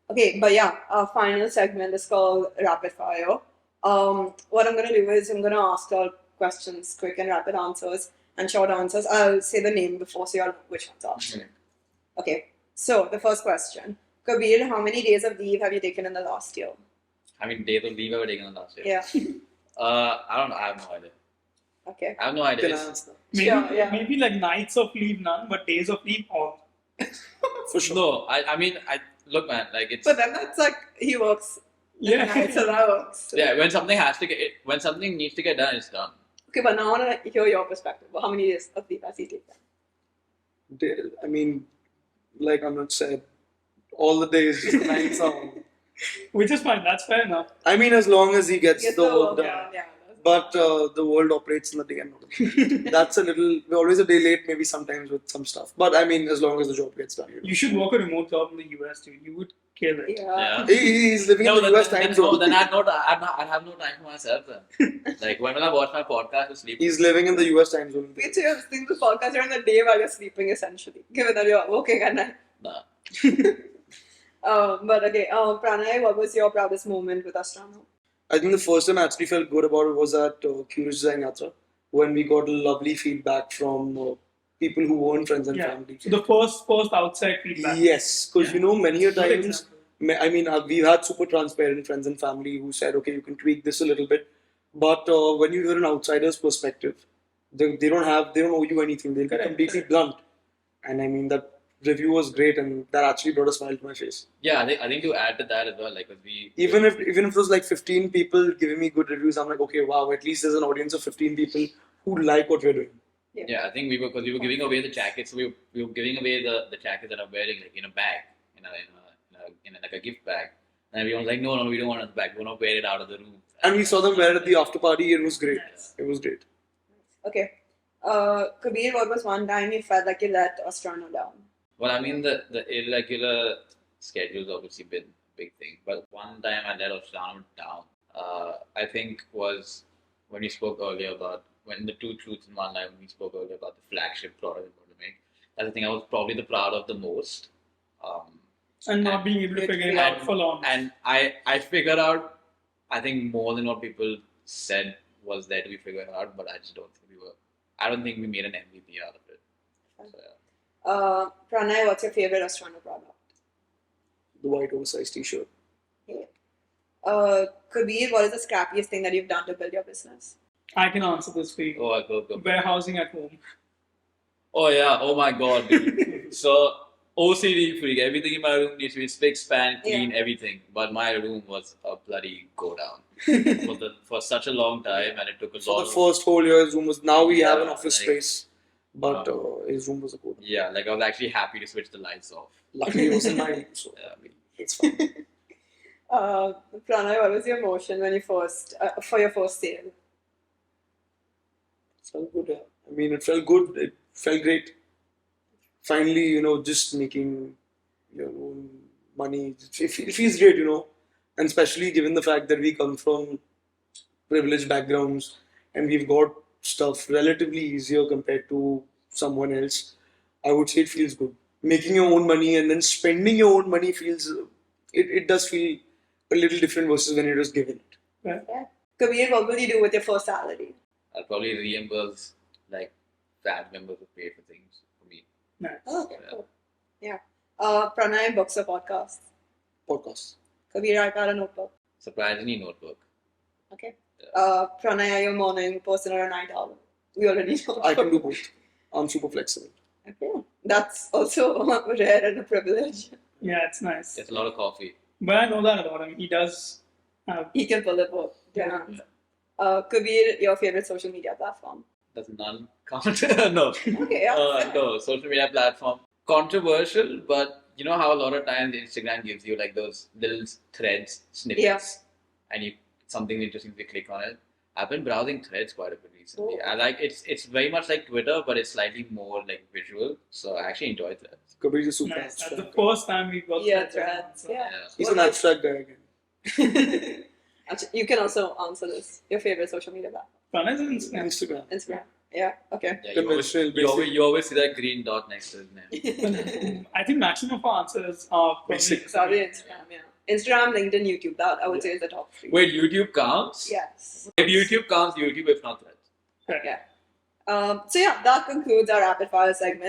Okay, but yeah, our final segment is called Rapid Fire. What I'm going to do is I'm going to ask all questions, quick and rapid answers, and short answers. I'll say the name before so you all know which one's asking. Okay, so the first question. Kabir, how many days of leave have you taken in the last year? How many days of leave have I taken in the last year? Yeah. I don't know. I have no idea. Okay. I have no idea. Maybe like nights of leave, none, but days of leave, all. For sure. No, I mean, look, man, like it's. But then that's like he works. Yeah. So that works. Yeah, when something needs to get done, it's done. Okay, but now I want to hear your perspective. How many days of leave has he taken? I mean, like I'm not said, all the days, just 9 songs. Which is fine, that's fair enough. I mean, as long as he gets the work done. Yeah. But the world operates in the day and not in the night. That's a little, we're always a day late, maybe sometimes with some stuff. But I mean, as long as the job gets done. You should work a remote job in the US too. You would kill it. Yeah. He's living in the US time zone. Then I'd have no time for myself then. Like when I watch my podcast, I sleep. He's living in the US time zone. Wait, so you're listening to the podcast during the day while you're sleeping, essentially, given that you're working at night. Nah. But okay, Pranay, what was your proudest moment with Ostrano? I think the first time I actually felt good about it was at Curious Design Yatra, when we got lovely feedback from people who weren't friends and family. So the first outside feedback. Yes, because many a times, I mean, we've had super transparent friends and family who said, okay, you can tweak this a little bit. But when you hear an outsider's perspective, they don't owe you anything. They'll be completely blunt. And I mean, that review was great, and that actually brought a smile to my face. Yeah, I think to add to that as well, like even if it was like 15 people giving me good reviews, I'm like, okay, wow, at least there's an audience of 15 people who like what we're doing. Yeah, I think we were giving away the jackets. We were giving away the jackets that I'm wearing like in a bag, in like a gift bag. And everyone was like, no, we don't want it back. We want to wear it out of the room. And we saw them wear it at the after party. It was great. Nice. It was great. Okay. Kabir, what was one time you felt like you let Ostrano down? Well, I mean, the irregular schedule's obviously been a big thing. But one time I let Ostrano down, I think was when we spoke earlier about, when the two truths in one line, when we spoke earlier about the flagship product we're going to make. That's the thing I was probably the proud of the most. And not being able to figure it out for long. And I figured out, I think, more than what people said was there to be figured out, but I just don't think I don't think we made an MVP out of it. So, yeah. Pranay, what's your favorite Ostrano product? The white oversized t-shirt. Okay. Kabir, what is the scrappiest thing that you've done to build your business? I can answer this for you. Oh, I go. Warehousing at home. Oh yeah, oh my god, dude. So, OCD freak, everything in my room needs to be spick, span, clean, everything. But my room was a bloody go down for such a long time, and it took a lot. So the first whole year, his room was. Now we have an office space, but his room was a go down. Yeah, like I was actually happy to switch the lights off. Luckily, it was in my room, so it's fine. Pranay, what was your emotion when you for your first sale? It felt good. Yeah. I mean, it felt good. It felt great. Finally, just making your own money. It feels great, and especially given the fact that we come from privileged backgrounds and we've got stuff relatively easier compared to someone else. I would say it feels good. Making your own money and then spending your own money it does feel a little different versus when you're just given it. Yeah. Kabir, what will you do with your first salary? I'll probably reimburse like family members who pay for things for me. Nice. Oh, okay, cool. Yeah. Pranay, books or podcasts? Podcast. Kabir, iPad or notebook? Surprisingly, notebook. Okay. Pranay, are you a morning person or a night owl? We already know. I can do both. I'm super flexible. Okay. That's also rare and a privilege. Yeah, it's nice. It's a lot of coffee. But I know that about him. He does have... He can pull it both. Yeah. Kabir, your favorite social media platform? Does none count? No. Okay, yeah. No, social media platform. Controversial, but you know how a lot of times Instagram gives you like those little threads, snippets, and something interesting to click on it. I've been browsing threads quite a bit recently. Oh. I like it's very much like Twitter, but it's slightly more like visual. So I actually enjoy threads. Kabir is super Nice. That's abstract. the first time we got Threads. Yeah. He's an abstract guy again. Actually, you can also answer this. Your favorite social media platform? Pranay is Instagram. Instagram. Instagram. Yeah. Okay. Yeah, Conventional, you always see that green dot next to his name. I think maximum of our answers Basic. Probably Instagram. Yeah. Instagram, LinkedIn, YouTube. That I would say is the top 3. Wait, YouTube counts? Yes. If YouTube counts, YouTube, if not that. Okay. So yeah, that concludes our rapid fire segment.